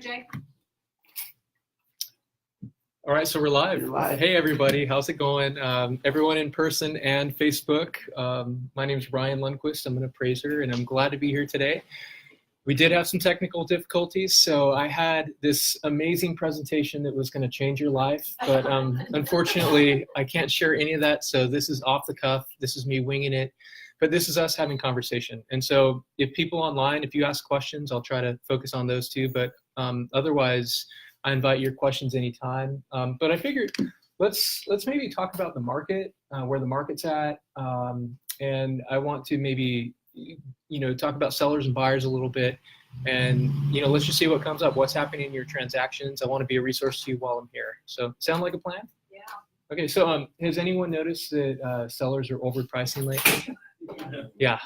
Jay. All right, so we're live. You're live. Hey, everybody. How's it going? Everyone in person and Facebook. My name is Ryan Lundquist. I'm an appraiser, and I'm glad to be here today. We did have some technical difficulties, so I had this amazing presentation that was going to change your life, but unfortunately, I can't share any of that, so this is off the cuff. This is me winging it, but this is us having conversation. And so if people online, if you ask questions, I'll try to focus on those too, but otherwise, I invite your questions anytime. But I figured let's maybe talk about the market, where the market's at, and I want to maybe talk about sellers and buyers a little bit, and let's just see what comes up. What's happening in your transactions? I want to be a resource to you while I'm here. So sound like a plan? Yeah. Okay. So has anyone noticed that sellers are overpricing lately? Yeah.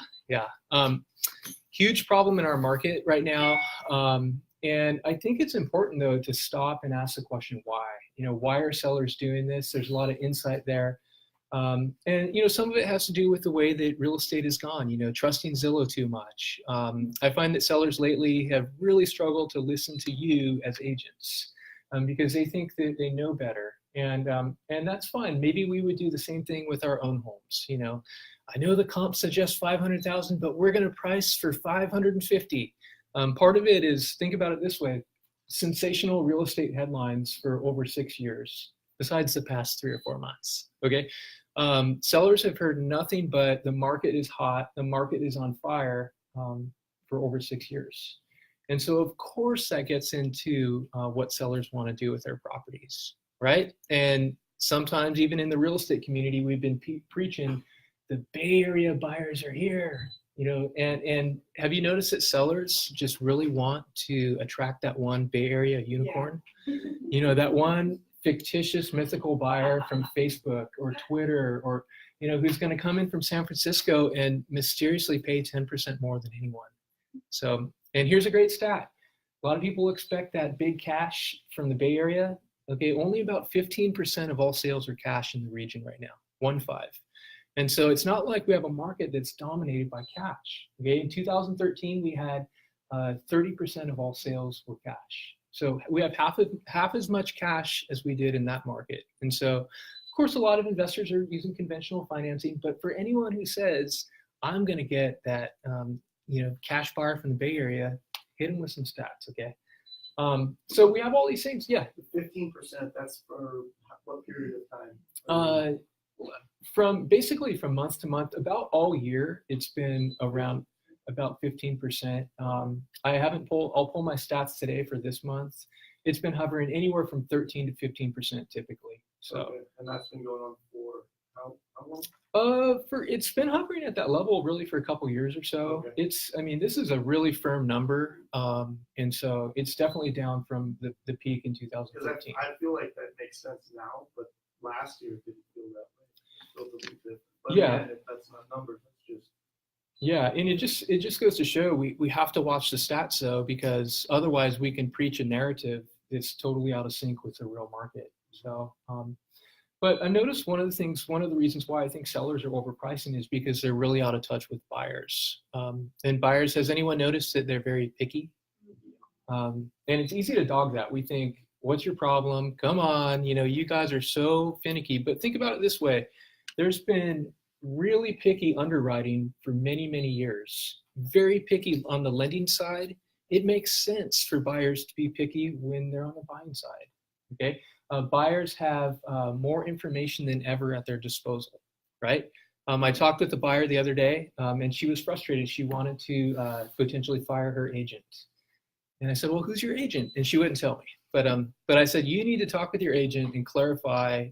Huge problem in our market right now. And I think it's important, though, to stop and ask the question, why? Why are sellers doing this? There's a lot of insight there. And some of it has to do with the way that real estate has gone, trusting Zillow too much. I find that sellers lately have really struggled to listen to you as agents because they think that they know better. And that's fine. Maybe we would do the same thing with our own homes. I know the comp suggests 500,000, but we're going to price for 550. Part of it is, think about it this way, sensational real estate headlines for over 6 years, besides the past 3 or 4 months, okay? Sellers have heard nothing but the market is hot, the market is on fire for over 6 years. And so of course that gets into what sellers want to do with their properties, right? And sometimes even in the real estate community, we've been preaching the Bay Area buyers are here. And have you noticed that sellers just really want to attract that one Bay Area unicorn? Yeah. That one fictitious mythical buyer from Facebook or Twitter, or who's going to come in from San Francisco and mysteriously pay 10% more than anyone. So, and here's a great stat. A lot of people expect that big cash from the Bay Area. Okay, only about 15% of all sales are cash in the region right now, 1-5. And so it's not like we have a market that's dominated by cash. Okay, in 2013, we had 30% of all sales were cash. So we have half as much cash as we did in that market. And so, of course, a lot of investors are using conventional financing. But for anyone who says, I'm going to get that cash buyer from the Bay Area, hit them with some stats, okay? So we have all these things. Yeah. 15%, that's for what period of time? From month to month, about all year, it's been around about 15%. I'll pull my stats today for this month. It's been hovering anywhere from 13 to 15% typically. So, okay. And that's been going on for how long? It's been hovering at that level really for a couple years or so. Okay. This is a really firm number. And so it's definitely down from the peak in 2013. I feel like that makes sense now, but last year it didn't feel that way. But yeah. Again, if that's not numbers, that's just. Yeah, and it just goes to show we have to watch the stats though, because otherwise we can preach a narrative that's totally out of sync with the real market. So, but I noticed one of the reasons why I think sellers are overpricing is because they're really out of touch with buyers. And buyers, has anyone noticed that they're very picky? And it's easy to dog that. We think, what's your problem? Come on, you guys are so finicky. But think about it this way. There's been really picky underwriting for many, many years. Very picky on the lending side. It makes sense for buyers to be picky when they're on the buying side. Okay, buyers have more information than ever at their disposal, right? I talked with a buyer the other day, and she was frustrated. She wanted to potentially fire her agent. And I said, well, who's your agent? And she wouldn't tell me. But I said, you need to talk with your agent and clarify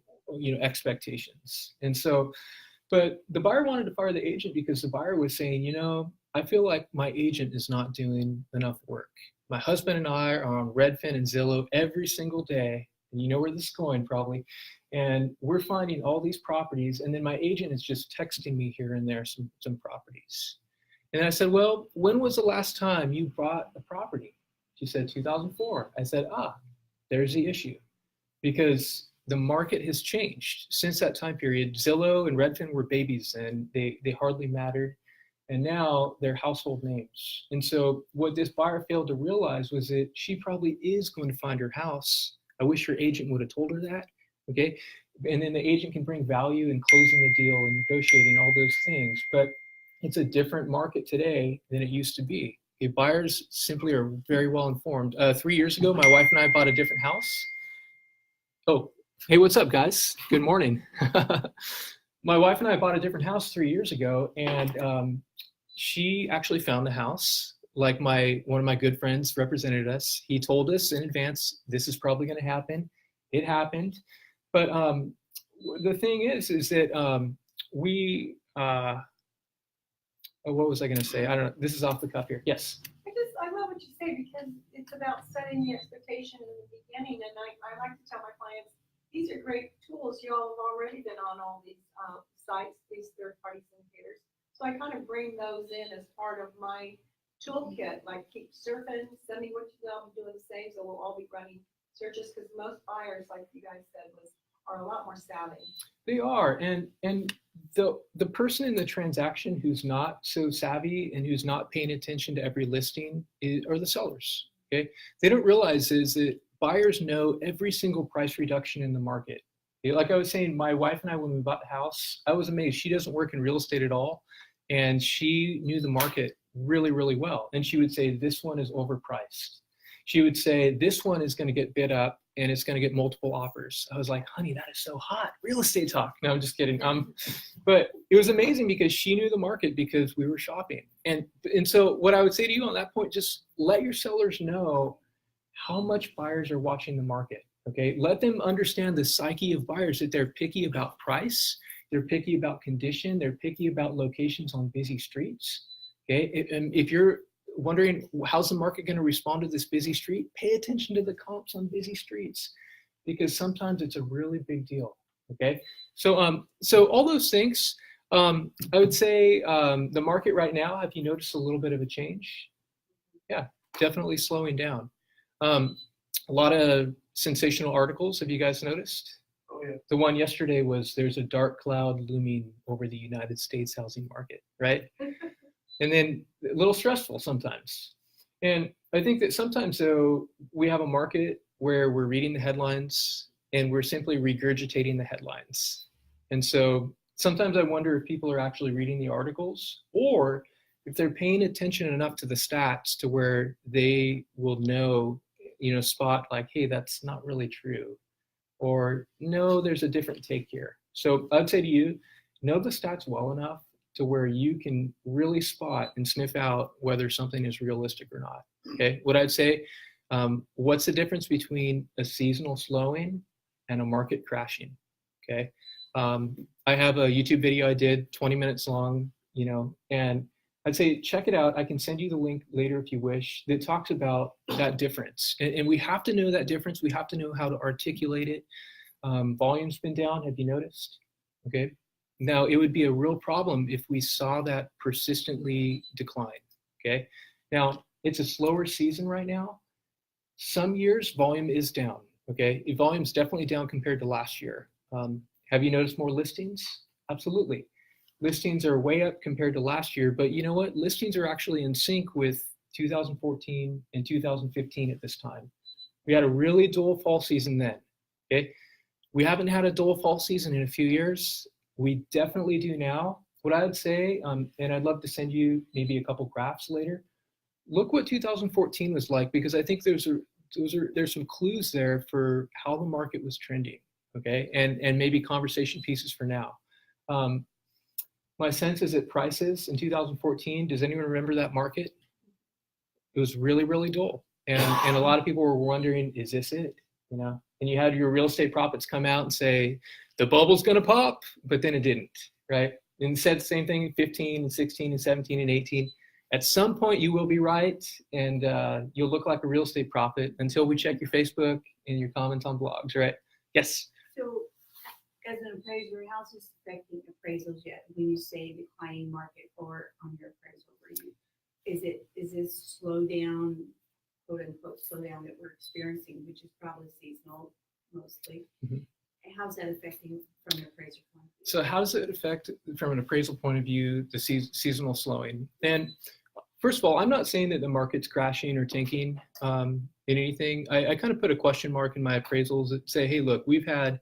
expectations. And so, but the buyer wanted to fire the agent because the buyer was saying, I feel like my agent is not doing enough work. My husband and I are on Redfin and Zillow every single day, and you know where this is going probably, and we're finding all these properties, and then my agent is just texting me here and there some properties. And I said, well, when was the last time you bought a property? She said 2004. I said, there's the issue, because the market has changed since that time period. Zillow and Redfin were babies, and they hardly mattered. and now they're household names. And so what this buyer failed to realize was that she probably is going to find her house. I wish her agent would have told her that. Okay. And then the agent can bring value in closing the deal and negotiating all those things. But it's a different market today than it used to be. Okay, buyers simply are very well informed. 3 years ago, my wife and I bought a different house. Oh, hey, what's up, guys? Good morning. My wife and I bought a different house 3 years ago, and she actually found the house. Like one of my good friends represented us. He told us in advance, this is probably going to happen. It happened. But the thing is that we, what was I going to say? I don't know. This is off the cuff here. Yes. I love what you say because it's about setting the expectation in the beginning. And I like to tell my clients, these are great tools. You all have already been on all these sites, these third-party syndicators. So I kind of bring those in as part of my toolkit, like keep surfing, send me what I'm doing the same. So we'll all be running searches because most buyers, like you guys said, are a lot more savvy. They are, and the person in the transaction who's not so savvy and who's not paying attention to every listing are the sellers. Okay, they don't realize is that buyers know every single price reduction in the market. Like I was saying, my wife and I, when we bought the house, I was amazed. She doesn't work in real estate at all, and she knew the market really, really well. And she would say, this one is overpriced. She would say, this one is going to get bid up and it's going to get multiple offers. I was like, honey, that is so hot. Real estate talk. No, I'm just kidding. But it was amazing because she knew the market because we were shopping. And so what I would say to you on that point, just let your sellers know how much buyers are watching the market. Okay. Let them understand the psyche of buyers, that they're picky about price. They're picky about condition. They're picky about locations on busy streets. Okay. And if you're wondering how's the market going to respond to this busy street, pay attention to the comps on busy streets, because sometimes it's a really big deal. Okay, so all those things, I would say the market right now, have you noticed a little bit of a change? Yeah, definitely slowing down. A lot of sensational articles. Have you guys noticed? Oh yeah. The one yesterday was there's a dark cloud looming over the United States housing market, right? And then a little stressful sometimes. And I think that sometimes, though, we have a market where we're reading the headlines and we're simply regurgitating the headlines. And so sometimes I wonder if people are actually reading the articles, or if they're paying attention enough to the stats to where they will know, spot like, hey, that's not really true. Or no, there's a different take here. So I'd say to you, know the stats well enough to where you can really spot and sniff out whether something is realistic or not. Okay, what I'd say, what's the difference between a seasonal slowing and a market crashing? Okay, I have a YouTube video I did 20 minutes long, and I'd say check it out. I can send you the link later if you wish, that talks about that difference. And we have to know that difference. We have to know how to articulate it. Volume's been down, have you noticed? Okay. Now, it would be a real problem if we saw that persistently decline, okay? Now, it's a slower season right now. Some years, volume is down, okay? Volume's definitely down compared to last year. Have you noticed more listings? Absolutely. Listings are way up compared to last year, but you know what? Listings are actually in sync with 2014 and 2015 at this time. We had a really dull fall season then, okay? We haven't had a dull fall season in a few years. We definitely do now. What I would say, and I'd love to send you maybe a couple graphs later, look what 2014 was like, because I think there's some clues there for how the market was trending, okay? And maybe conversation pieces for now. My sense is that prices in 2014, does anyone remember that market? It was really, really dull. And a lot of people were wondering, is this it? And you had your real estate prophets come out and say, the bubble's going to pop, but then it didn't, right? And said the same thing in 15 and 16 and 17 and 18. At some point, you will be right, and you'll look like a real estate prophet until we check your Facebook and your comments on blogs, right? Yes? So, as an appraiser, how's this affecting appraisals yet? When you say declining market or on your appraisal review, is this slow down, quote unquote, slow down that we're experiencing, which is probably seasonal mostly? Mm-hmm. how's that affecting from an appraiser point of view? So how does it affect, from an appraisal point of view, the seasonal slowing? And first of all, I'm not saying that the market's crashing or tanking in anything. I kind of put a question mark in my appraisals that say, hey, look, we've had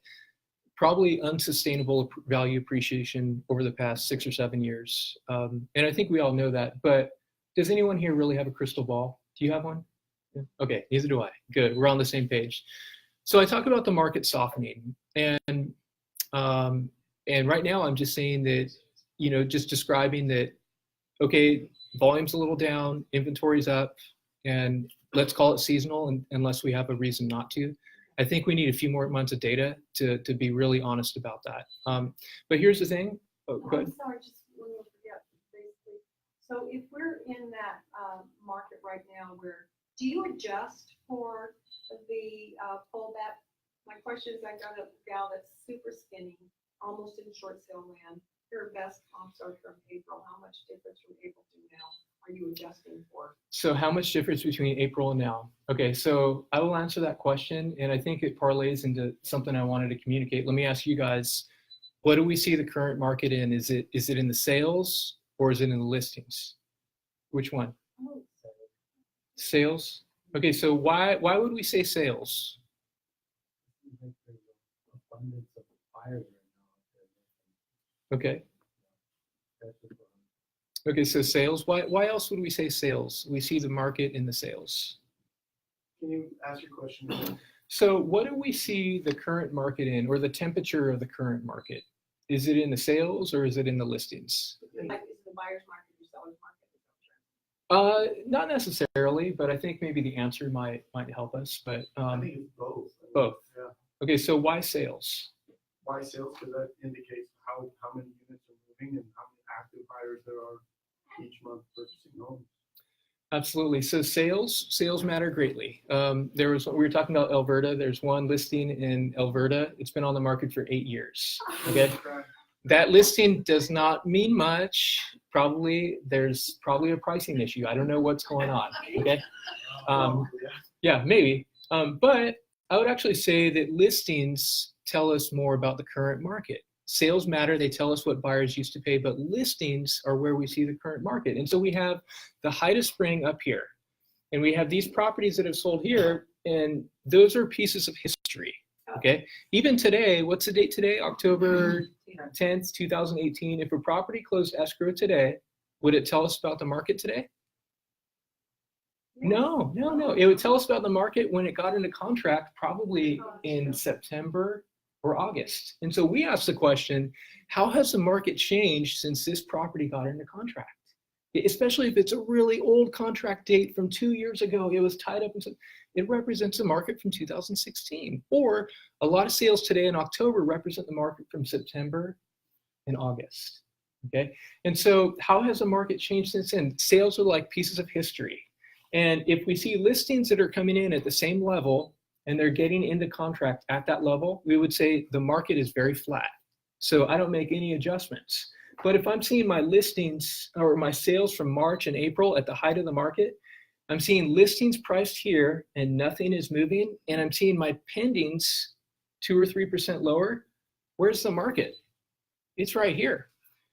probably unsustainable value appreciation over the past 6 or 7 years. And I think we all know that. But does anyone here really have a crystal ball? Do you have one? Yeah. Okay, neither do I. Good, we're on the same page. So I talk about the market softening. And right now I'm just saying that, just describing that, okay, volume's a little down, inventory's up, and let's call it seasonal unless we have a reason not to. I think we need a few more months of data to be really honest about that. But here's the thing. Oh, go ahead. I'm sorry, just one more forget, basically. So if we're in that market right now, do you adjust for the pullback? My question is, I got a gal that's super skinny, almost in short sale land. Her best comps are from April. How much difference from April to now are you adjusting for? So how much difference between April and now? Okay, so I will answer that question, and I think it parlays into something I wanted to communicate. Let me ask you guys, what do we see the current market in? Is it in the sales or is it in the listings? Which one? Oh, Sales? Okay, so why would we say sales? I think there's an abundance of buyers right now. Okay. That's just what Okay, so sales. Why else would we say sales? We see the market in the sales. Can you ask your question again? So what do we see the current market in, or the temperature of the current market? Is it in the sales or is it in the listings? like, is it the buyer's market or seller's market? Not necessarily, but I think maybe the answer might help us. But I think it's both. both. Yeah. Okay, so why sales? Why sales? Because that indicates how many units are moving and how many active buyers there are each month purchasing homes. Absolutely. So sales matter greatly. We were talking about Alberta. There's one listing in Alberta. It's been on the market for 8 years. Okay. That listing does not mean much. There's probably a pricing issue. I don't know what's going on. Okay. Yeah, maybe. But I would actually say that listings tell us more about the current market. Sales matter, they tell us what buyers used to pay, but listings are where we see the current market. And so we have the height of spring up here, and we have these properties that have sold here, and those are pieces of history, okay? Even today, what's the date today? October 10th, 2018. If a property closed escrow today, would it tell us about the market today? No. It would tell us about the market when it got into contract, probably in September or August. And so we asked the question, how has the market changed since this property got into contract? Especially if it's a really old contract date from 2 years ago, it was tied up into, it represents the market from 2016. Or a lot of sales today in October represent the market from September and August, okay? And so how has the market changed since then? Sales are like pieces of history. And if we see listings that are coming in at the same level, and they're getting into contract at that level, we would say the market is very flat. So I don't make any adjustments. But if I'm seeing my listings or my sales from March and April at the height of the market, I'm seeing listings priced here and nothing is moving, and I'm seeing my pendings 2 or 3% lower, where's the market? It's right here.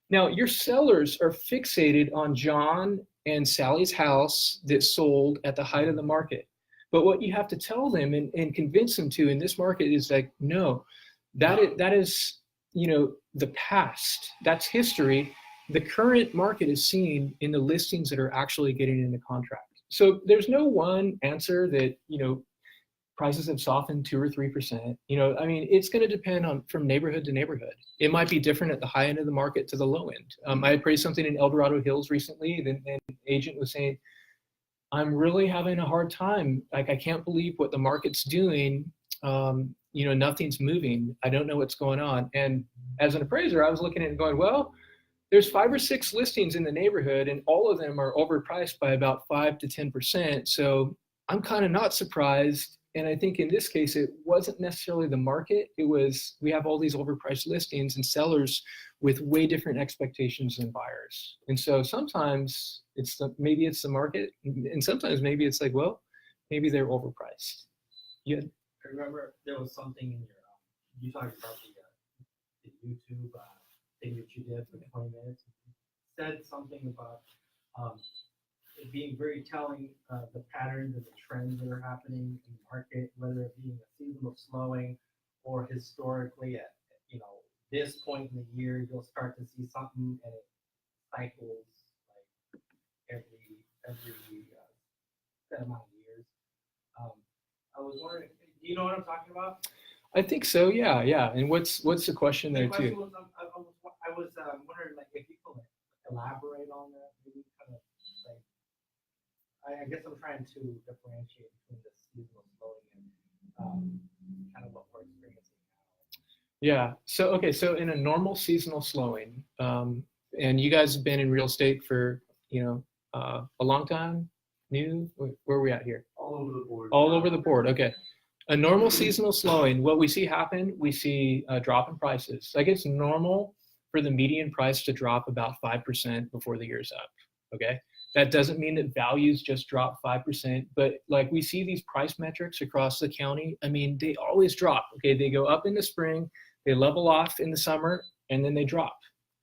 Now, your sellers are fixated on John and Sally's house that sold at the height of the market. But what you have to tell them and convince them to in this market is like, no, that is the past. That's history. The current market is seen in the listings that are actually getting into contract. So there's no one answer that, prices have softened 2 or 3%. It's going to depend on from neighborhood to neighborhood. It might be different at the high end of the market to the low end. I appraised something in El Dorado Hills recently, and an agent was saying, I'm really having a hard time. Like, I can't believe what the market's doing. Nothing's moving. I don't know what's going on. And as an appraiser, I was looking at it and going, well, there's 5 or 6 listings in the neighborhood, and all of them are overpriced by about 5 to 10%. So I'm kind of not surprised. And I think in this case, it wasn't necessarily the market. It was, we have all these overpriced listings and sellers with way different expectations than buyers. And so sometimes maybe it's the market, and sometimes maybe it's like, well, maybe they're overpriced. I remember there was something in your you talked about the YouTube thing that you did for 20 minutes. You said something about it being very telling the patterns and the trends that are happening in the market, whether it being a seasonal slowing or historically at this point in the year, you'll start to see something and it cycles like every set amount of years. I was wondering, do you know what I'm talking about? I think so. Yeah. And what's the question there The question too? was, I was wondering, like, if you could elaborate on that, maybe kind of like, I guess I'm trying to differentiate between the seasonal slowing and kind of what we're experiencing now. Yeah. So in a normal seasonal slowing, and you guys have been in real estate for a long time. New? Where are we at here? All over the board. All over the board. Okay. A normal seasonal slowing, what we see happen, we see a drop in prices. Like it's normal for the median price to drop about 5% before the year's up. Okay. That doesn't mean that values just drop 5%, but like we see these price metrics across the county. I mean, they always drop. Okay. They go up in the spring, they level off in the summer, and then they drop.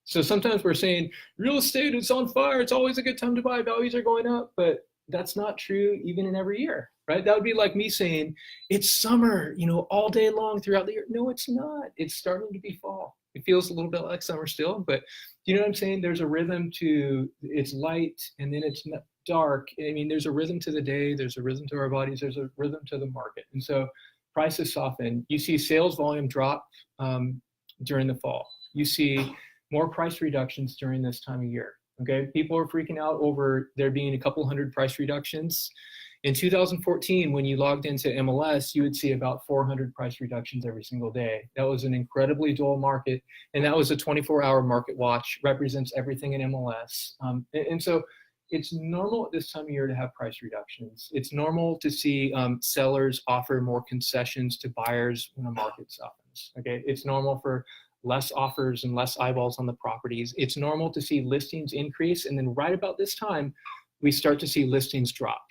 So sometimes we're saying real estate is on fire. It's always a good time to buy. Values are going up, but that's not true even in every year, right? That would be like me saying it's summer, all day long throughout the year. No, it's not. It's starting to be fall. It feels a little bit like summer still, but you know what I'm saying? There's a rhythm to it's light and then it's dark. I mean, there's a rhythm to the day. There's a rhythm to our bodies. There's a rhythm to the market. And so prices soften. You see sales volume drop during the fall. You see more price reductions during this time of year. Okay, people are freaking out over there being a couple hundred price reductions. In 2014, when you logged into MLS, you would see about 400 price reductions every single day. That was an incredibly dull market, and that was a 24-hour market watch, represents everything in MLS. And so it's normal at this time of year to have price reductions. It's normal to see sellers offer more concessions to buyers when a market softens. Okay, it's normal for less offers and less eyeballs on the properties. It's normal to see listings increase, and then right about this time, we start to see listings drop.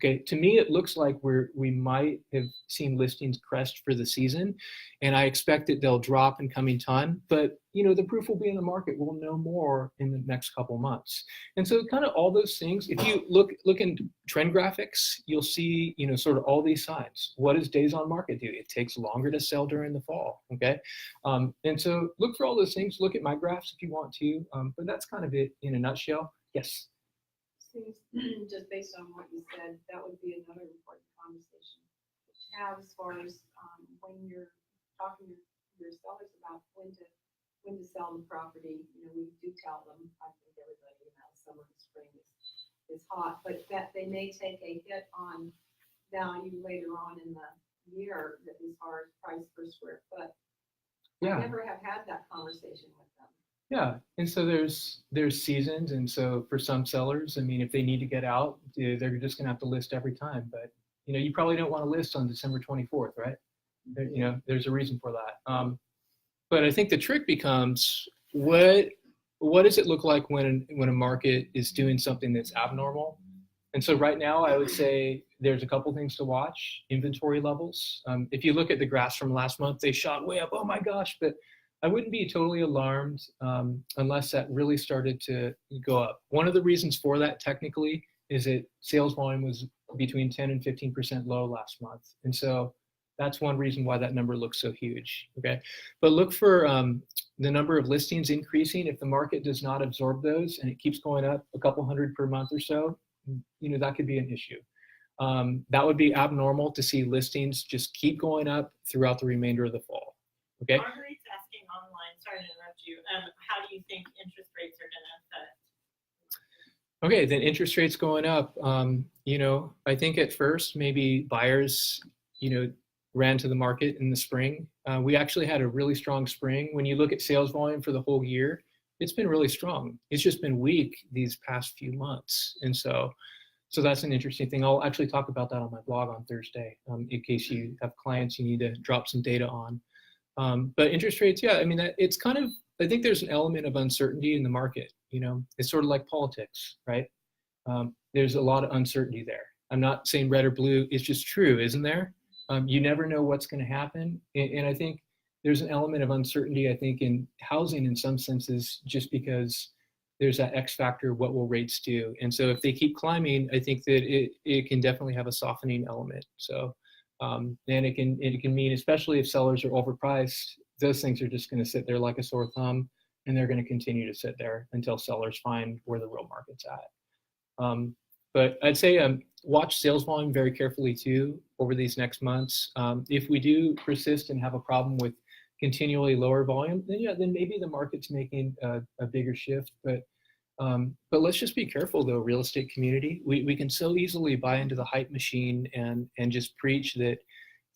Okay, to me, it looks like we might have seen listings crest for the season, and I expect that they'll drop in coming time. But the proof will be in the market. We'll know more in the next couple months. And so, kind of all those things. If you look in trend graphics, you'll see sort of all these signs. What does days on market do? It takes longer to sell during the fall. Okay, and so look for all those things. Look at my graphs if you want to. But that's kind of it in a nutshell. Yes. Seems just based on what you said, that would be another important conversation to have as far as when you're talking to your sellers about when to sell the property. We do tell them, I think everybody, summer and spring is hot, but that they may take a hit on value later on in the year as far as price per square foot. Yeah. I never have had that conversation with them. Yeah, and so there's seasons, and so for some sellers, I mean, if they need to get out, they're just gonna have to list every time. But you probably don't want to list on December 24th, right? There's a reason for that. But I think the trick becomes what does it look like when a market is doing something that's abnormal? And so right now, I would say there's a couple things to watch. Inventory levels. If you look at the graphs from last month, they shot way up. Oh my gosh! But I wouldn't be totally alarmed unless that really started to go up. One of the reasons for that technically is that sales volume was between 10 and 15% low last month. And so that's one reason why that number looks so huge, okay? But look for the number of listings increasing. If the market does not absorb those and it keeps going up a couple hundred per month or so, that could be an issue. That would be abnormal to see listings just keep going up throughout the remainder of the fall, okay? Marguerite's asking online, sorry to interrupt you, how do you think interest rates are going to affect? Okay, then interest rates going up. I think at first maybe buyers, ran to the market in the spring. We actually had a really strong spring. When you look at sales volume for the whole year, it's been really strong. It's just been weak these past few months. And so that's an interesting thing. I'll actually talk about that on my blog on Thursday, in case you have clients you need to drop some data on. But interest rates, yeah, I mean, it's kind of, I think there's an element of uncertainty in the market. It's sort of like politics, right? There's a lot of uncertainty there. I'm not saying red or blue. It's just true, isn't there? You never know what's going to happen. And I think there's an element of uncertainty, I think, in housing in some senses, just because there's that X factor, what will rates do? And so if they keep climbing, I think that it can definitely have a softening element. So, and it can mean, especially if sellers are overpriced, those things are just going to sit there like a sore thumb, and they're going to continue to sit there until sellers find where the real market's at. But I'd say watch sales volume very carefully too over these next months. If we do persist and have a problem with continually lower volume, then maybe the market's making a bigger shift. But let's just be careful though, real estate community. We can so easily buy into the hype machine and just preach that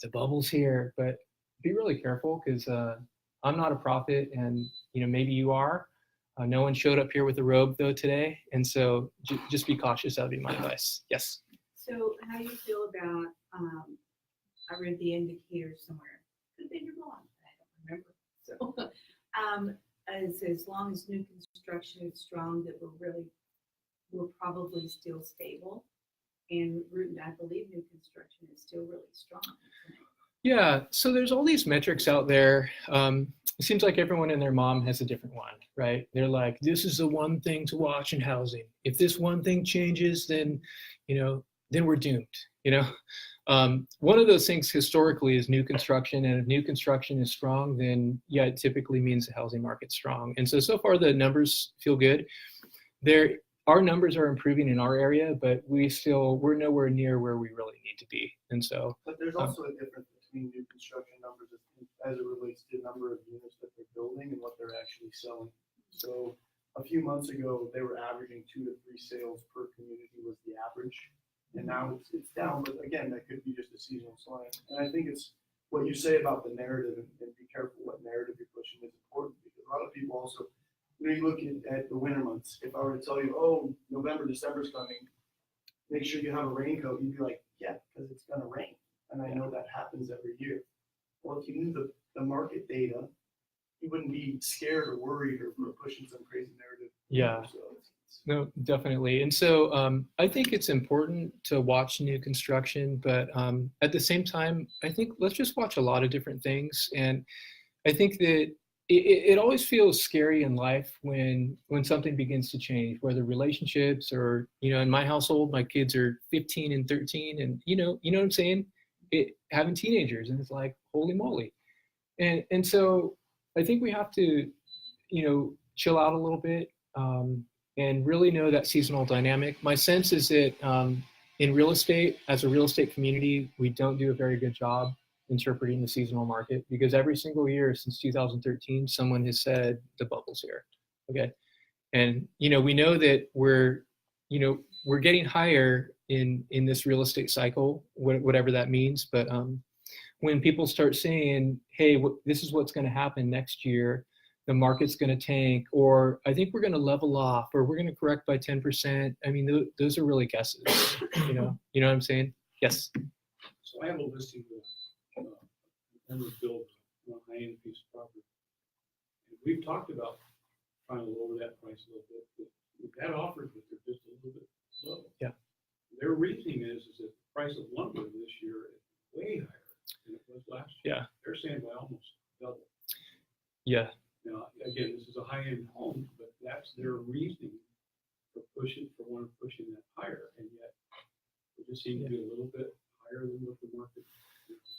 the bubble's here, but be really careful, because I'm not a prophet, and maybe you are. No one showed up here with a robe though today, and so just be cautious. That would be my advice. Yes. So how do you feel about, I read the indicator somewhere, could have been your mom, I don't remember. So as long as new construction is strong, that we're probably still stable. And I believe new construction is still really strong. Yeah, so there's all these metrics out there. It seems like everyone and their mom has a different one, right? They're like, this is the one thing to watch in housing. If this one thing changes, then we're doomed. One of those things historically is new construction, and if new construction is strong, then yeah, it typically means the housing market's strong. And so far the numbers feel good. Our numbers are improving in our area, but we're nowhere near where we really need to be. And so, But there's also a difference between new construction numbers as it relates to the number of units that they're building and what they're actually selling. So a few months ago, they were averaging 2 to 3 sales per community was the average. And now it's down, but again, that could be just a seasonal sign. And I think it's what you say about the narrative, and be careful what narrative you're pushing is important, because a lot of people also, you look at the winter months. If I were to tell you, oh, November, December's coming, make sure you have a raincoat, you'd be like, yeah, because it's going to rain. And I know that happens every year. Well, if you knew the market data, you wouldn't be scared or worried or pushing some crazy narrative. Yeah. So no, definitely. And so I think it's important to watch new construction, but at the same time, I think let's just watch a lot of different things. And I think that it always feels scary in life when something begins to change, whether relationships or, in my household, my kids are 15 and 13, and you know what I'm saying? Having teenagers, and it's like, holy moly. And so I think we have to, chill out a little bit and really know that seasonal dynamic. My sense is that in real estate, as a real estate community, we don't do a very good job interpreting the seasonal market, because every single year since 2013, someone has said the bubble's here. Okay. And, we know that we're getting higher in this real estate cycle, whatever that means. But when people start saying, hey, this is what's going to happen next year, the market's going to tank, or I think we're going to level off, or we're going to correct by 10%. I mean, those are really guesses, you know what I'm saying? Yes. So I have a listing of members build a high-end piece of property. And we've talked about trying to lower that price a little bit, but we've had offers, but they're just a little bit low. Yeah. Their reasoning is that the price of lumber this year is way higher than it was last year. Yeah. They're saying by almost double. Yeah. Now, again, this is a high-end home, but that's their reasoning for pushing that higher, and yet we just seem to be a little bit higher than what the market.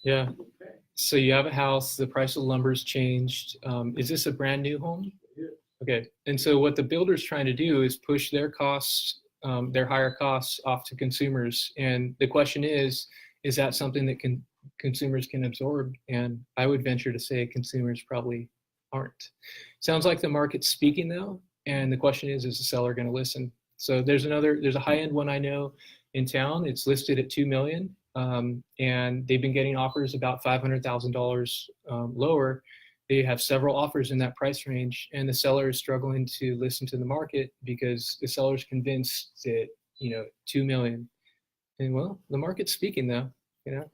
Yeah. Okay. So you have a house, the price of lumber's changed. Is this a brand new home? Yeah. Okay. And so what the builder's trying to do is push their costs, their higher costs off to consumers. And the question is that something that consumers can absorb? And I would venture to say consumers probably aren't. Sounds like the market's speaking though. And the question is the seller going to listen? So there's a high-end one I know in town. It's listed at $2 million. And they've been getting offers about $500,000 lower. They have several offers in that price range, and the seller is struggling to listen to the market because the seller's convinced that, $2 million. And well, the market's speaking though, Yeah.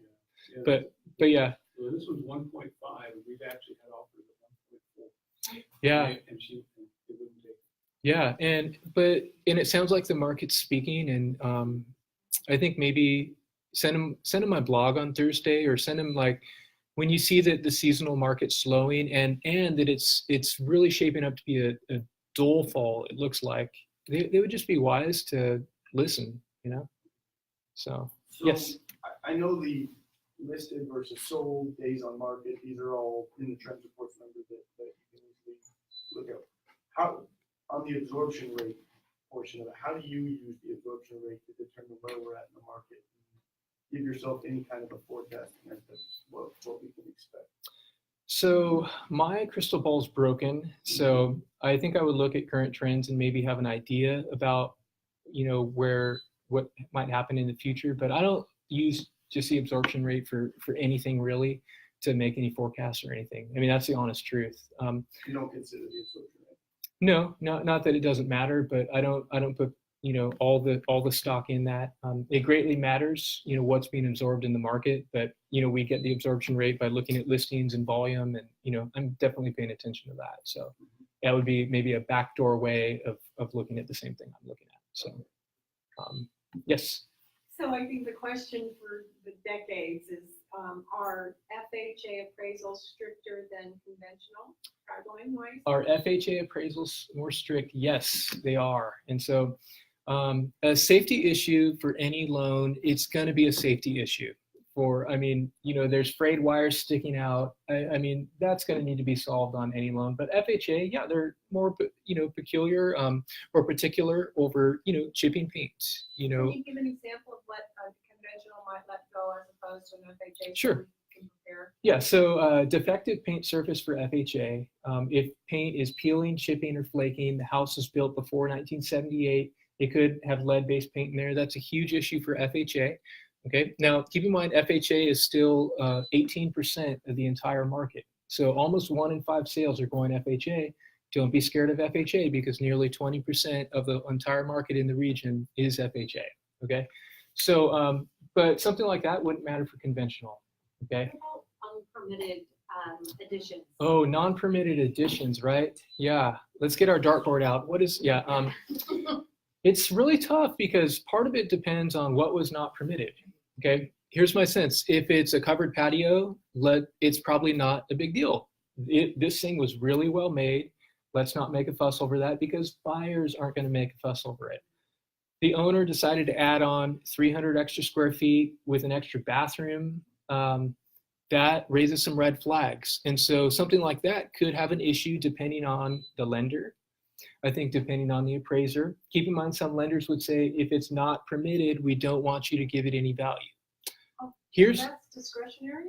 but yeah. So this was 1.5, and we've actually had offers at 1.4. Yeah. And it wouldn't take. Yeah. And it sounds like the market's speaking, and I think maybe send them my blog on Thursday, or send them when you see that the seasonal market's slowing and that it's really shaping up to be a dull fall, it looks like, they would just be wise to listen, you know? So, yes. I know the listed versus sold, days on market, these are all in the trends reports numbers that you can easily look at. How, on the absorption rate portion of it, how do you use the absorption rate to determine where we're at in the market? Give yourself any kind of a forecasting as to what we can expect. So my crystal ball's broken. So I think I would look at current trends and maybe have an idea about, you know, what might happen in the future, but I don't use just the absorption rate for anything really to make any forecasts or anything. I mean, that's the honest truth. You don't consider the absorption rate? No, not that it doesn't matter, but I don't put, you know, all the stock in that. It greatly matters, you know, what's being absorbed in the market, but, you know, we get the absorption rate by looking at listings and volume, and, you know, I'm definitely paying attention to that. So that would be maybe a backdoor way of looking at the same thing I'm looking at. So, yes. So I think the question for the decades is, are FHA appraisals stricter than conventional, guideline wise? Are FHA appraisals more strict? Yes, they are. And so a safety issue for any loan, it's going to be a safety issue. I mean, you know, there's frayed wires sticking out. I mean, that's going to need to be solved on any loan. But FHA, yeah, they're more, you know, peculiar or particular over, you know, chipping paint. You know. Can you give an example of what a conventional might let go as opposed to an FHA? Sure. So we can compare? Yeah, so defective paint surface for FHA. If paint is peeling, chipping, or flaking, the house was built before 1978, it could have lead-based paint in there. That's a huge issue for FHA. Okay, now keep in mind FHA is still 18% of the entire market. So almost 1 in 5 sales are going FHA. Don't be scared of FHA because nearly 20% of the entire market in the region is FHA. Okay, so but something like that wouldn't matter for conventional. Okay. Unpermitted additions. Oh, non-permitted additions, right? Yeah, let's get our dartboard out. What is, yeah, it's really tough because part of it depends on what was not permitted. Okay, here's my sense. If it's a covered patio, it's probably not a big deal. This thing was really well made. Let's not make a fuss over that because buyers aren't going to make a fuss over it. The owner decided to add on 300 extra square feet with an extra bathroom. That raises some red flags. And so something like that could have an issue depending on the lender. I think depending on the appraiser. Keep in mind, some lenders would say, if it's not permitted, we don't want you to give it any value. That's discretionary?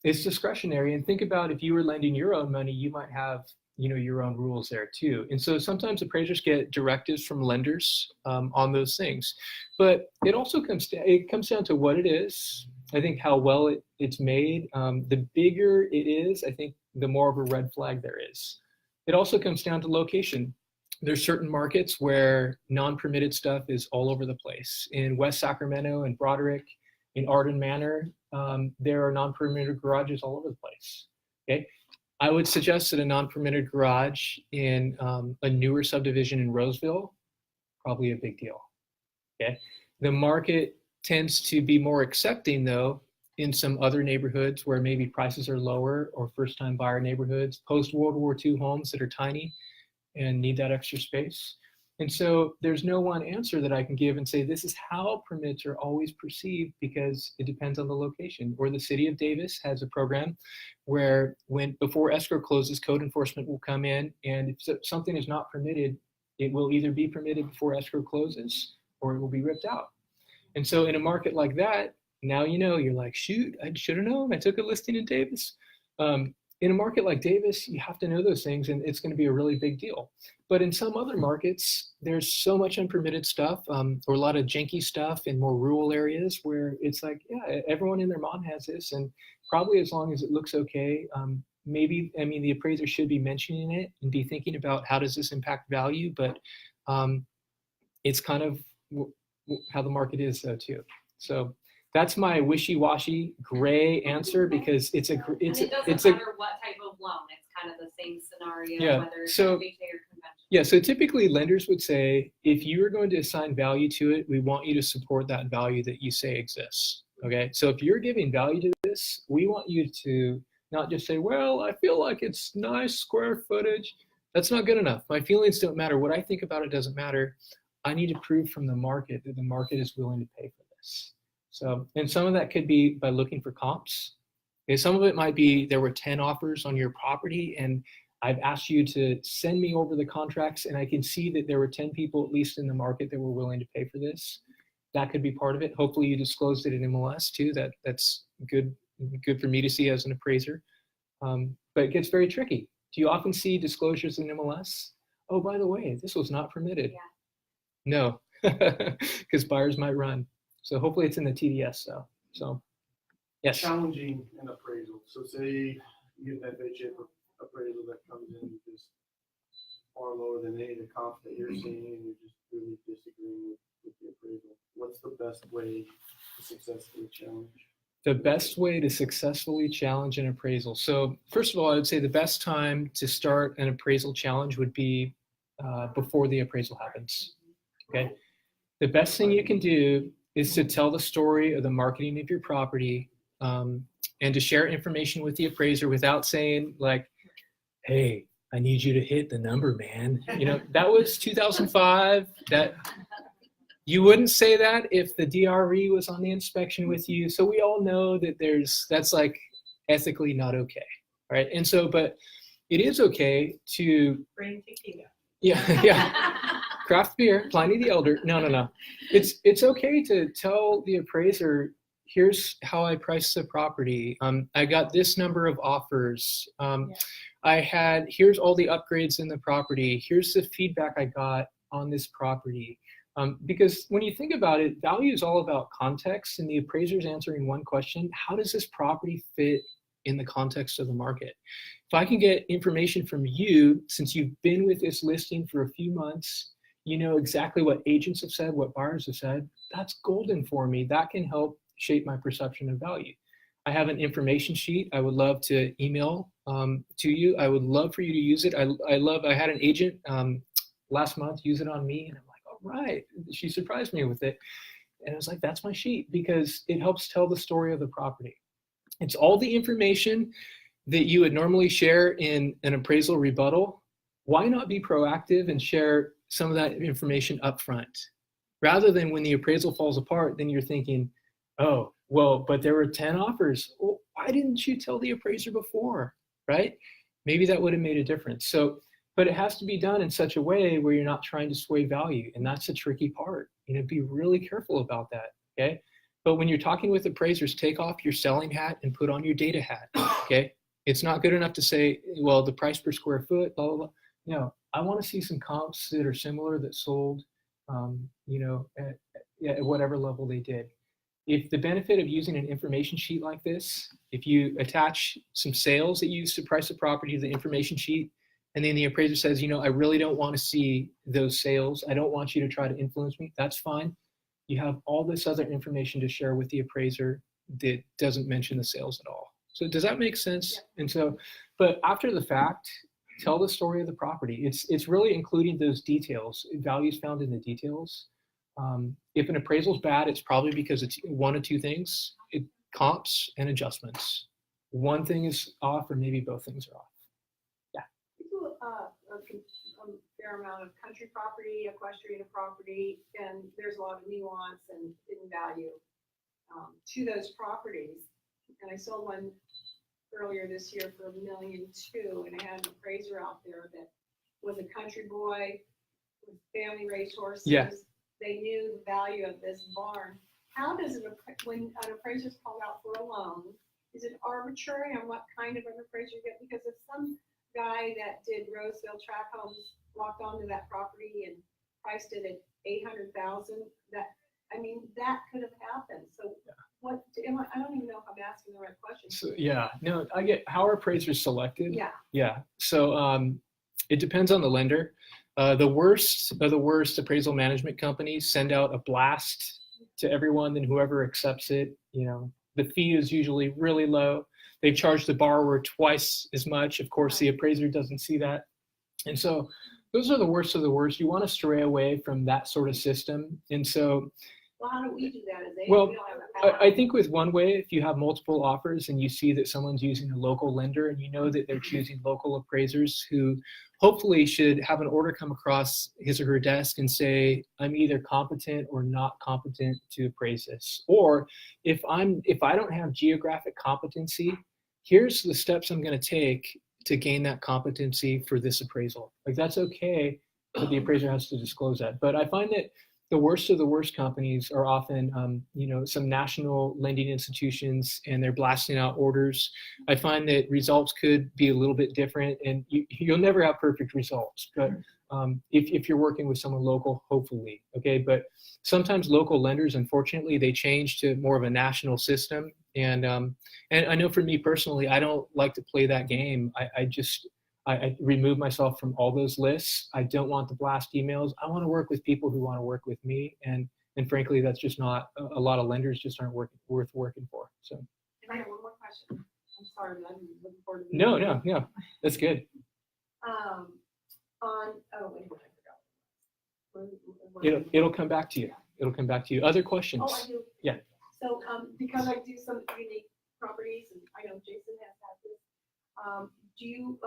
It's discretionary. And think about if you were lending your own money, you might have, you know, your own rules there too. And so sometimes appraisers get directives from lenders on those things. But it also comes down to what it is. I think how well it's made. The bigger it is, I think the more of a red flag there is. It also comes down to location. There's certain markets where non-permitted stuff is all over the place. In West Sacramento and Broderick, in Arden Manor, there are non-permitted garages all over the place. Okay, I would suggest that a non-permitted garage in a newer subdivision in Roseville, probably a big deal. Okay, the market tends to be more accepting though in some other neighborhoods where maybe prices are lower, or first-time buyer neighborhoods, post-World War II homes that are tiny and need that extra space. And so there's no one answer that I can give and say, this is how permits are always perceived, because it depends on the location. Or the city of Davis has a program where before escrow closes, code enforcement will come in, and if something is not permitted, it will either be permitted before escrow closes or it will be ripped out. And so in a market like that, now you know, you're like, shoot, I should have known. I took a listing in Davis. In a market like Davis, you have to know those things, and it's going to be a really big deal. But in some other markets, there's so much unpermitted stuff, or a lot of janky stuff in more rural areas where it's like, yeah, everyone and their mom has this, and probably as long as it looks okay, maybe, I mean, the appraiser should be mentioning it and be thinking about how does this impact value, but it's kind of how the market is though too. So that's my wishy-washy gray answer, because it doesn't matter what type of loan. It's kind of the same scenario, yeah, whether it's so, FHA or conventional. Yeah, so typically lenders would say, if you are going to assign value to it, we want you to support that value that you say exists. Okay, so if you're giving value to this, we want you to not just say, well, I feel like it's nice square footage. That's not good enough. My feelings don't matter. What I think about it doesn't matter. I need to prove from the market that the market is willing to pay for this. So, and some of that could be by looking for comps. Okay, some of it might be there were 10 offers on your property and I've asked you to send me over the contracts and I can see that there were 10 people at least in the market that were willing to pay for this. That could be part of it. Hopefully you disclosed it in MLS too. That's good for me to see as an appraiser. But it gets very tricky. Do you often see disclosures in MLS? Oh, by the way, this was not permitted. Yeah. No, because buyers might run. So hopefully it's in the TDS though. So, yes. Challenging an appraisal. So say you get an FHA appraisal that comes in just far lower than any of the comps that you're seeing, and you're just really disagreeing with the appraisal. What's the best way to successfully challenge? The best way to successfully challenge an appraisal. So first of all, I would say the best time to start an appraisal challenge would be before the appraisal happens. Okay. The best thing you can do is to tell the story of the marketing of your property and to share information with the appraiser without saying like, hey, I need you to hit the number, man. You know, that was 2005. That you wouldn't say that if the DRE was on the inspection with you. So we all know that that's like ethically not okay, right? And so, but it is okay to Bring tequila. yeah. Craft beer, Pliny the Elder. No. It's okay to tell the appraiser, here's how I priced the property. I got this number of offers. Here's all the upgrades in the property. Here's the feedback I got on this property. Because when you think about it, value is all about context, and the appraiser's answering one question: how does this property fit in the context of the market? If I can get information from you, since you've been with this listing for a few months, you know exactly what agents have said, what buyers have said, that's golden for me. That can help shape my perception of value. I have an information sheet I would love to email to you. I would love for you to use it. I had an agent last month use it on me, and I'm like, all right. She surprised me with it. And I was like, that's my sheet, because it helps tell the story of the property. It's all the information that you would normally share in an appraisal rebuttal. Why not be proactive and share some of that information up front? Rather than when the appraisal falls apart, then you're thinking, oh, well, but there were 10 offers. Well, why didn't you tell the appraiser before, right? Maybe that would have made a difference. So, but it has to be done in such a way where you're not trying to sway value. And that's the tricky part. You know, be really careful about that, okay? But when you're talking with appraisers, take off your selling hat and put on your data hat, okay? It's not good enough to say, well, the price per square foot, blah, blah, blah. No, I want to see some comps that are similar that sold, you know, at whatever level they did. If the benefit of using an information sheet like this, if you attach some sales that you use to price the property to the information sheet, and then the appraiser says, you know, I really don't want to see those sales. I don't want you to try to influence me. That's fine. You have all this other information to share with the appraiser that doesn't mention the sales at all. So does that make sense? Yeah. And so, but after the fact, tell the story of the property. It's really including those details, values found in the details. If an appraisal is bad, it's probably because it's one of two things: comps and adjustments. One thing is off, or maybe both things are off. Yeah. We do a fair amount of country property, equestrian property, and there's a lot of nuance and hidden value to those properties. And I sold one earlier this year for $1.2 million, and I had an appraiser out there that was a country boy with family raised horses. Yeah. They knew the value of this barn. How does when an appraiser is called out for a loan, is it arbitrary on what kind of an appraiser you get? Because if some guy that did Roseville track homes walked onto that property and priced it at $800,000, that could have happened. So what? I don't even know if I'm asking the right question. So yeah, no, I get how are appraisers selected. Yeah. Yeah. So it depends on the lender. The worst of the worst appraisal management companies send out a blast to everyone, then whoever accepts it, you know, the fee is usually really low. They charge the borrower twice as much. Of course, the appraiser doesn't see that. And so those are the worst of the worst. You want to stray away from that sort of system. And so Well, how do we do that as agents? Well, We don't have that power. I think with one way, if you have multiple offers and you see that someone's using a local lender and you know that they're choosing local appraisers who hopefully should have an order come across his or her desk and say, I'm either competent or not competent to appraise this. Or if I don't have geographic competency, here's the steps I'm going to take to gain that competency for this appraisal. Like that's okay, but the appraiser has to disclose that. But I find that the worst of the worst companies are often, some national lending institutions, and they're blasting out orders. I find that results could be a little bit different, and you'll never have perfect results. But if you're working with someone local, hopefully, okay. But sometimes local lenders, unfortunately, they change to more of a national system. And I know for me personally, I don't like to play that game. I remove myself from all those lists. I don't want the blast emails. I want to work with people who want to work with me. And frankly, that's just not, a lot of lenders just aren't worth working for. So. I have one more question. I'm sorry, but I'm looking forward to. No, that's good. Wait, I forgot. It'll come back to you. It'll come back to you. Other questions? Oh, I do. Yeah. So, because I do some unique properties, and I know Jason has had this, do you,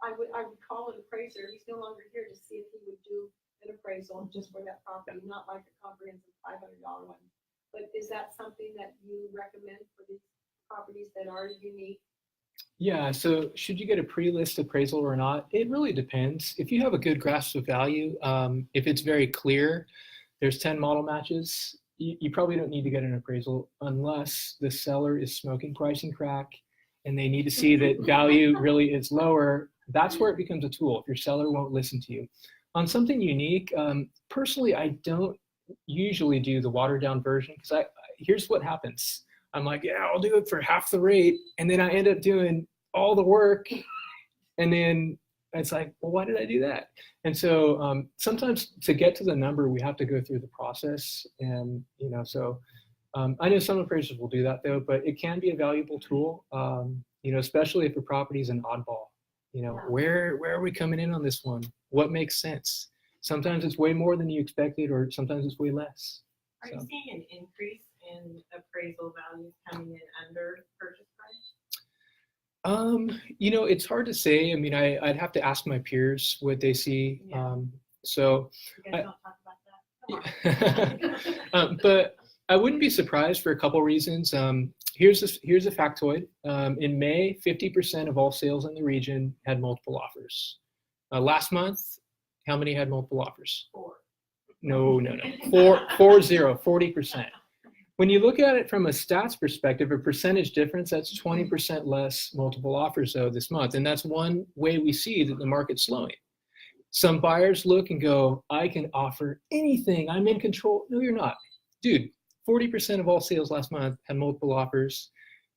I would call an appraiser, he's no longer here, to see if he would do an appraisal just for that property, not like a comprehensive $500 one. But is that something that you recommend for these properties that are unique? Yeah, so should you get a pre-list appraisal or not? It really depends. If you have a good grasp of value, if it's very clear, there's 10 model matches, you probably don't need to get an appraisal unless the seller is smoking pricing crack and they need to see that value really is lower. That's where it becomes a tool if your seller won't listen to you. On something unique, personally, I don't usually do the watered down version, because here's what happens. I'm like, yeah, I'll do it for half the rate. And then I end up doing all the work. And then it's like, well, why did I do that? And so sometimes to get to the number, we have to go through the process. And, I know some appraisers will do that though, but it can be a valuable tool, especially if a property is an oddball. Where are we coming in on this one? What makes sense? Sometimes it's way more than you expected, or sometimes it's way less. Are you seeing an increase in appraisal values coming in under purchase price? It's hard to say. I mean, I'd have to ask my peers what they see. Yeah. So, You guys don't talk about that? but I wouldn't be surprised for a couple reasons. Here's a factoid. In May, 50% of all sales in the region had multiple offers. Last month, how many had multiple offers? 4. No. 40%. When you look at it from a stats perspective, a percentage difference, that's 20% less multiple offers though this month. And that's one way we see that the market's slowing. Some buyers look and go, I can offer anything. I'm in control. No, you're not. Dude, 40% of all sales last month had multiple offers.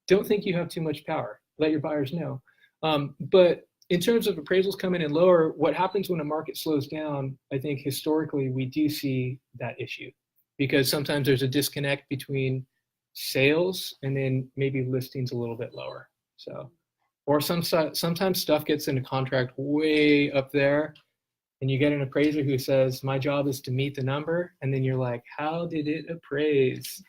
Don't think you have too much power. Let your buyers know. But in terms of appraisals coming in lower, what happens when a market slows down, I think historically we do see that issue, because sometimes there's a disconnect between sales and then maybe listings a little bit lower. So, or sometimes stuff gets into contract way up there, and you get an appraiser who says, my job is to meet the number. And then you're like, how did it appraise?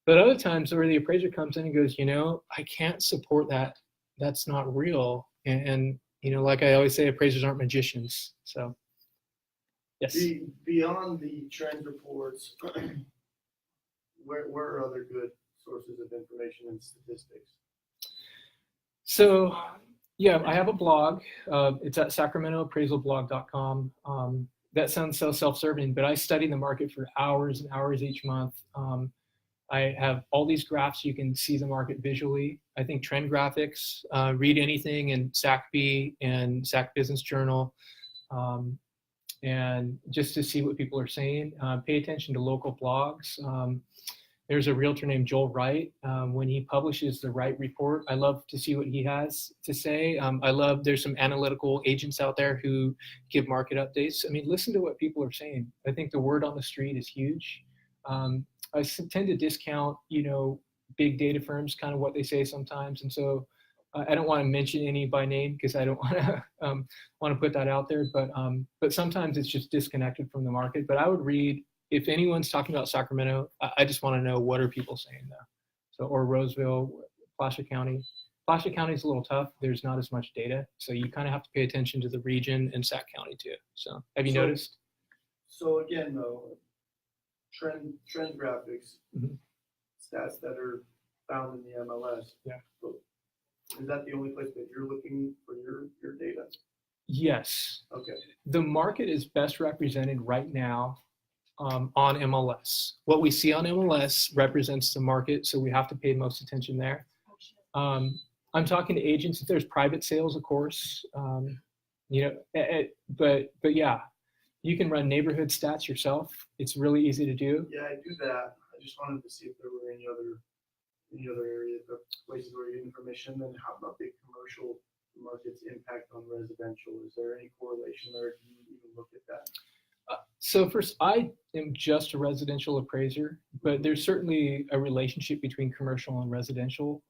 But other times where the appraiser comes in and goes, I can't support that. That's not real. And like I always say, appraisers aren't magicians. So, yes. Beyond the trend reports, where are other good sources of information and statistics? So, yeah, I have a blog. It's at sacramentoappraisalblog.com. That sounds so self-serving, but I study the market for hours and hours each month. I have all these graphs. You can see the market visually. I think trend graphics, read anything in SACB and SAC Business Journal, and just to see what people are saying. Pay attention to local blogs. There's a realtor named Joel Wright. When he publishes the Wright Report, I love to see what he has to say. There's some analytical agents out there who give market updates. I mean, listen to what people are saying. I think the word on the street is huge. I tend to discount, big data firms, kind of what they say sometimes. And so I don't want to mention any by name because I don't want to put that out there. But sometimes it's just disconnected from the market. But I would read, if anyone's talking about Sacramento, I just want to know, what are people saying though? So, or Roseville, Placer County. Placer County is a little tough. There's not as much data. So you kind of have to pay attention to the region and Sac County too. So have you noticed? So again, though, trend graphics, Mhm. stats that are found in the MLS. Yeah. So is that the only place that you're looking for your data? Yes. Okay. The market is best represented right now on MLS. What we see on MLS represents the market, so we have to pay most attention there. I'm talking to agents. If there's private sales, of course, but yeah, you can run neighborhood stats yourself. It's really easy to do. Yeah, I do that. I just wanted to see if there were any other areas or places where you get information. Then how about the commercial market's impact on residential? Is there any correlation there? Do you even look at that? So first, I am just a residential appraiser, but there's certainly a relationship between commercial and residential.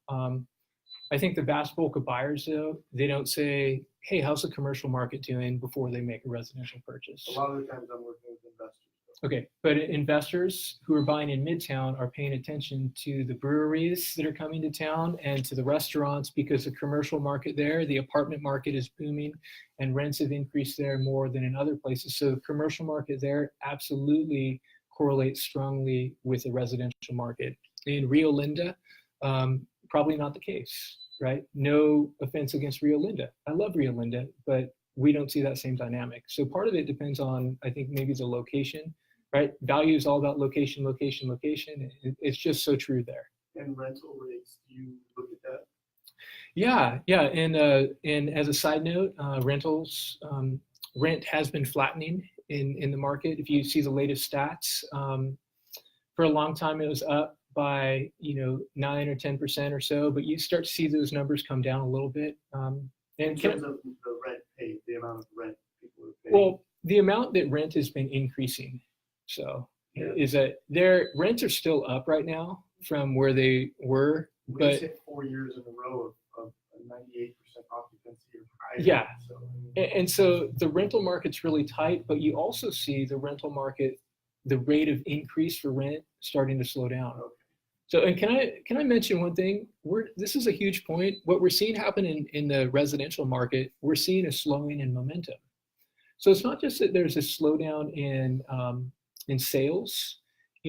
I think the vast bulk of buyers, though, they don't say, hey, how's the commercial market doing before they make a residential purchase? A lot of the times I'm working with investors. Okay, but investors who are buying in Midtown are paying attention to the breweries that are coming to town and to the restaurants, because the commercial market there, the apartment market is booming and rents have increased there more than in other places. So the commercial market there absolutely correlates strongly with the residential market. In Rio Linda, probably not the case, right? No offense against Rio Linda. I love Rio Linda, but we don't see that same dynamic. So part of it depends on, I think, maybe the location, right? Value is all about location, location, location. It's just so true there. And rental rates, do you look at that? Yeah. And as a side note, rentals, rent has been flattening in the market. If you see the latest stats, for a long time it was up by 9 or 10% or so, but you start to see those numbers come down a little bit. In terms of the rent paid, the amount of rent people are paying. Well, the amount that rent has been increasing. So is that their rents are still up right now from where they were, We but just hit 4 years in a row of a 98% occupancy or higher. Yeah. So, and so the rental market's really tight, but you also see the rental market, the rate of increase for rent starting to slow down. okay. So, and can I mention one thing? This is a huge point. What we're seeing happen in the residential market, we're seeing a slowing in momentum. So it's not just that there's a slowdown in sales,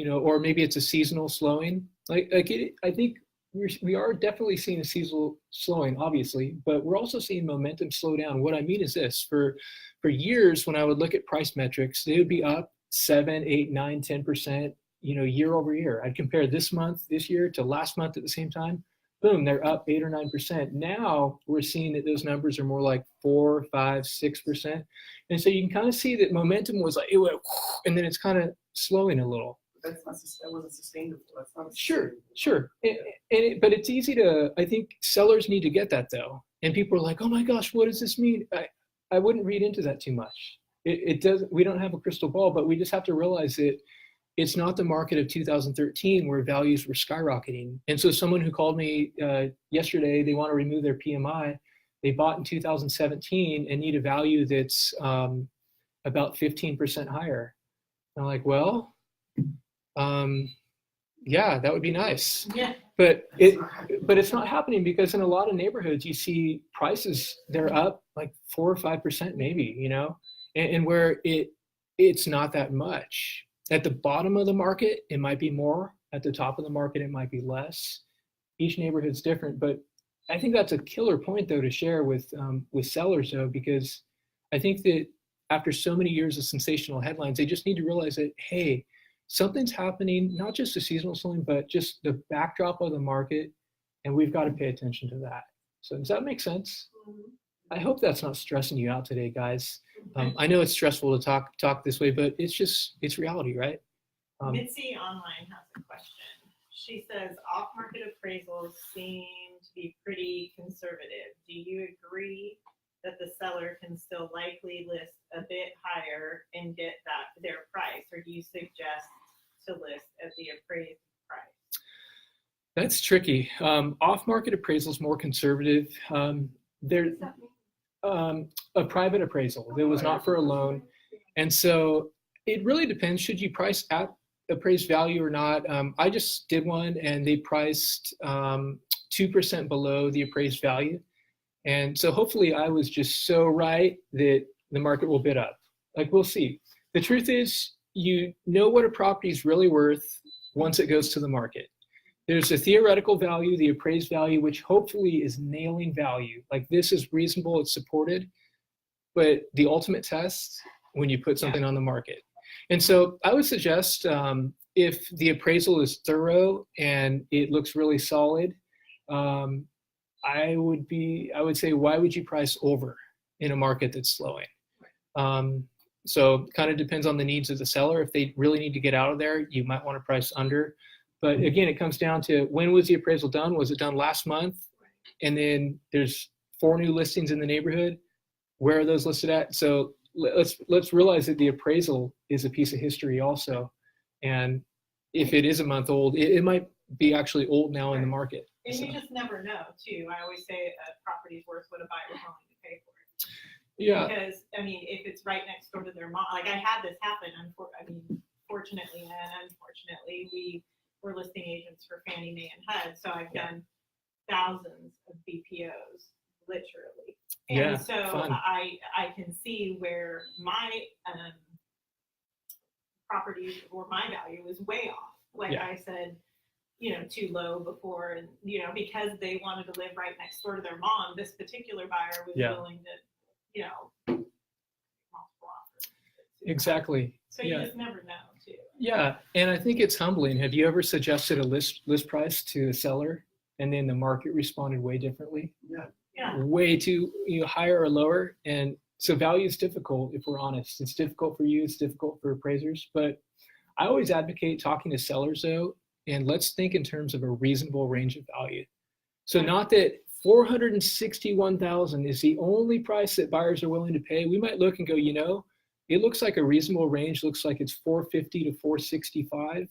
or maybe it's a seasonal slowing. I think we are definitely seeing a seasonal slowing, obviously, but we're also seeing momentum slow down. What I mean is this: for years, when I would look at price metrics, they would be up 7, 8, 9, 10%. Year over year. I'd compare this year to last month at the same time. Boom, they're up 8 or 9%. Now we're seeing that those numbers are more like 4, 5, 6%. And so you can kind of see that momentum was like, it went, and then it's kind of slowing a little. That wasn't sustainable. That's not Sure. sustainable. But it's easy I think sellers need to get that though. And people are like, oh my gosh, what does this mean? I wouldn't read into that too much. We don't have a crystal ball, but we just have to realize that it's not the market of 2013 where values were skyrocketing. And so someone who called me yesterday, they want to remove their PMI. They bought in 2017 and need a value that's about 15% higher. And I'm like, well, yeah, that would be nice. Yeah. But it's not happening, because in a lot of neighborhoods you see prices, they're up like 4 or 5% maybe, and where it's not that much. At the bottom of the market, it might be more. At the top of the market, it might be less. Each neighborhood's different, but I think that's a killer point, though, to share with sellers, though, because I think that after so many years of sensational headlines, they just need to realize that, hey, something's happening, not just a seasonal slowing, but just the backdrop of the market, and we've got to pay attention to that. So does that make sense? I hope that's not stressing you out today, guys. I know it's stressful to talk this way, but it's reality, right? Mitzi Online has a question. She says off-market appraisals seem to be pretty conservative. Do you agree that the seller can still likely list a bit higher and get their price, or do you suggest to list at the appraised price? That's tricky. Off-market appraisal is more conservative. A private appraisal that was not for a loan. And so It really depends. Should you price at appraised value or not? I just did one and they priced 2% below the appraised value. And so hopefully I was just so right that the market will bid up. Like, we'll see. The truth is, you know what a property is really worth once it goes to the market. There's a theoretical value, the appraised value, which hopefully is nailing value. Like, this is reasonable, it's supported. But the ultimate test, when you put something on the market. And so I would suggest if the appraisal is thorough and it looks really solid, I would say, why would you price over in a market that's slowing? So kind of depends on the needs of the seller. If they really need to get out of there, you might want to price under. But again, it comes down to, when was the appraisal done? Was it done last month? And then there's 4 new listings in the neighborhood. Where are those listed at? So let's realize that the appraisal is a piece of history also. And if it is a month old, it might be actually old now in the market. And So, you just never know, too. I always say a property's worth what a buyer's willing to pay for it. yeah, Because, I mean, if it's right next door to their mom, like, I had this happen, fortunately and unfortunately, we were listing agents for Fannie Mae and HUD, so I've done thousands of BPOs, literally. Yeah, And so fun. I can see where my property or my value is way off. Like Yeah. I said, too low before, and, because they wanted to live right next door to their mom, this particular buyer was Yeah. willing to, multiple offers. exactly. So you Yeah. just never know, too. Yeah, and I think it's humbling. Have you ever suggested a list price to a seller and then the market responded way differently? Yeah. Way too higher or lower? And so value is difficult, if we're honest. It's difficult for you, it's difficult for appraisers. But I always advocate talking to sellers though, and let's think in terms of a reasonable range of value. So not that 461,000 is the only price that buyers are willing to pay. We might look and go, it looks like a reasonable range, looks like it's 450 to 465.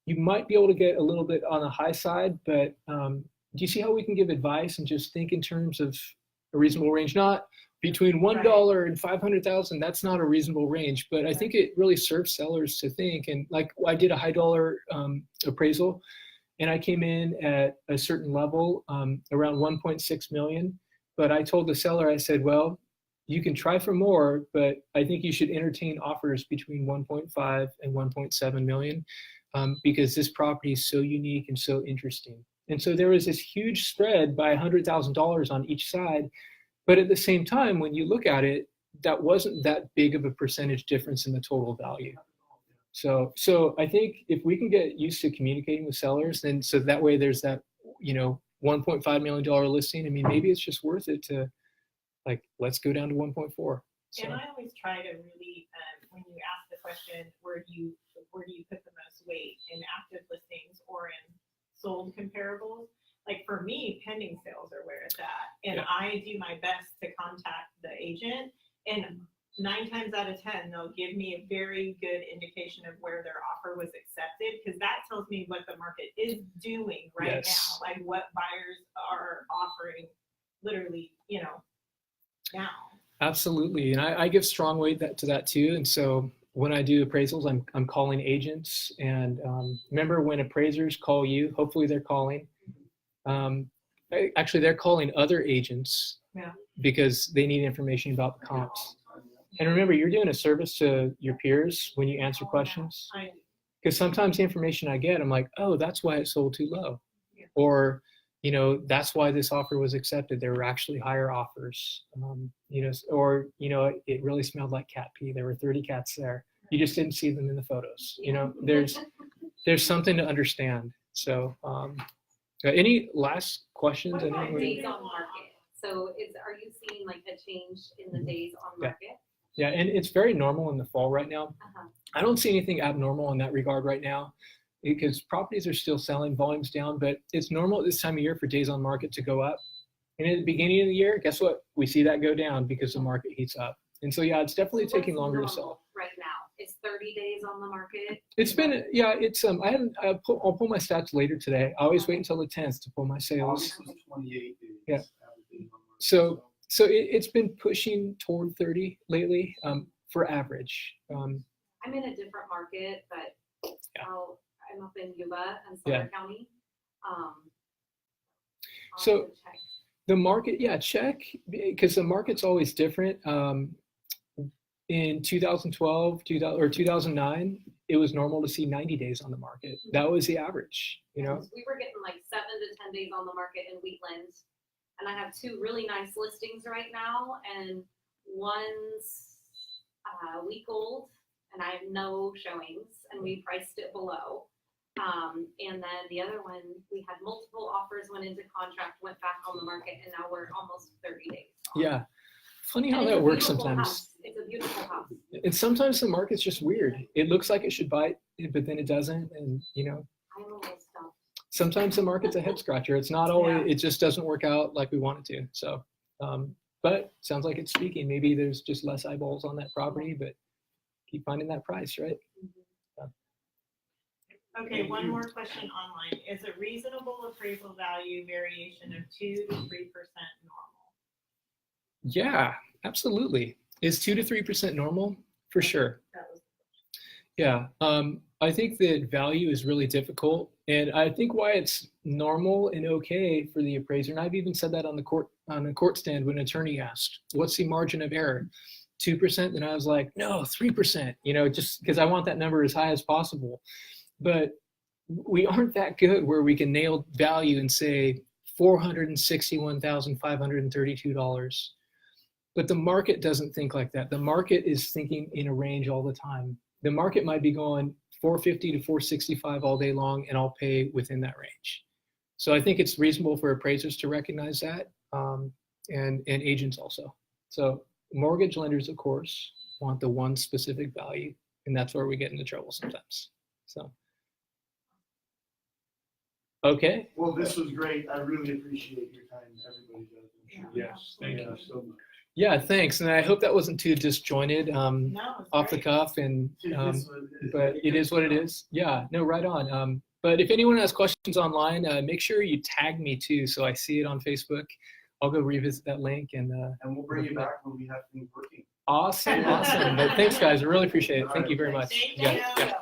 You might be able to get a little bit on the high side, but do you see how we can give advice and just think in terms of a reasonable range? Not between $1 and 500,000, that's not a reasonable range, but I think it really serves sellers to think. And like, I did a high dollar appraisal, and I came in at a certain level, around 1.6 million. But I told the seller, I said, well, you can try for more, but I think you should entertain offers between 1.5 and 1.7 million, because this property is so unique and so interesting. And so there was this huge spread by $100,000 on each side. But at the same time, when you look at it, that wasn't that big of a percentage difference in the total value. So I think if we can get used to communicating with sellers, then so that way there's that, $1.5 million listing. I mean, maybe it's just worth it to, like, let's go down to 1.4. So. And I always try to really, when you ask the question, where do you put the most weight, in active listings or in sold comparables? Like, for me, pending sales are where it's at. And I do my best to contact the agent, and 9 times out of 10, they'll give me a very good indication of where their offer was accepted, because that tells me what the market is doing right now, like what buyers are offering literally, now. Absolutely. And I give strong weight to that too. And so when I do appraisals, I'm calling agents. And remember, when appraisers call you, hopefully they're calling. Actually, they're calling other agents because they need information about the comps. And remember, you're doing a service to your peers when you answer questions. Because sometimes the information I get, I'm like, oh, that's why it sold too low. Or, that's why this offer was accepted. There were actually higher offers. Or, it really smelled like cat pee. There were 30 cats there. You just didn't see them in the photos. There's something to understand. So, any last questions? What about days on market? So are you seeing like a change in the days on market? Yeah, and it's very normal in the fall right now. I don't see anything abnormal in that regard right now, because properties are still selling, volumes down, but it's normal at this time of year for days on market to go up. And at the beginning of the year, guess what? We see that go down because the market heats up. And so, yeah, it's definitely taking longer to sell. Right now, it's 30 days on the market. It's been, it's, I'll pull my stats later today. I always wait until the 10th to pull my sales. August was 28 days. Yeah. average days on market. So it's been pushing toward 30 lately, for average. I'm in a different market, but Yeah. I'm up in Yuba and Yeah. Sumner County. I'll So- have to check. The market, yeah, check, because the market's always different. In 2012, 2009, it was normal to see 90 days on the market. That was the average, you know? We were getting like 7 to 10 days on the market in Wheatland. And I have 2 really nice listings right now, and one's a week old, and I have no showings, and we priced it below. And then the other one, we had multiple offers, went into contract, went back on the market, and now we're almost 30 days on. Yeah. Funny how And it's that a works beautiful sometimes. house. It's a beautiful house. And sometimes the market's just weird. It looks like it should bite, but then it doesn't. And, you know, I'm almost done. sometimes the market's a head scratcher. It's not always, it just doesn't work out like we want it to. So, but sounds like it's speaking. Maybe there's just less eyeballs on that property, but keep finding that price, right? Okay, one more question online. Is a reasonable appraisal value variation of 2 to 3% normal? Yeah, absolutely. Is 2 to 3% normal? For sure. That was Yeah, I think that value is really difficult, and I think why it's normal and okay for the appraiser, and I've even said that on a court stand when an attorney asked, "What's the margin of error?" 2%, and I was like, "No, 3%." You know, just because I want that number as high as possible. But we aren't that good where we can nail value and say $461,532. But the market doesn't think like that. The market is thinking in a range all the time. The market might be going 450 to 465 all day long, and I'll pay within that range. So I think it's reasonable for appraisers to recognize that, and agents also. So mortgage lenders, of course, want the one specific value, and that's where we get into trouble sometimes. So, okay. Well, this was great. I really appreciate your time. Everybody does. I'm sure. Yes, thank you so much. Yeah, thanks. And I hope that wasn't too disjointed, No, it's off the great. cuff, and This was- but it is what it is. Yeah, no, right on. But if anyone has questions online, make sure you tag me too, so I see it on Facebook. I'll go revisit that link and And we'll bring you back when we have things working. awesome. But thanks, guys. I really appreciate it. Thank you very much. Thank Yeah, you. yeah.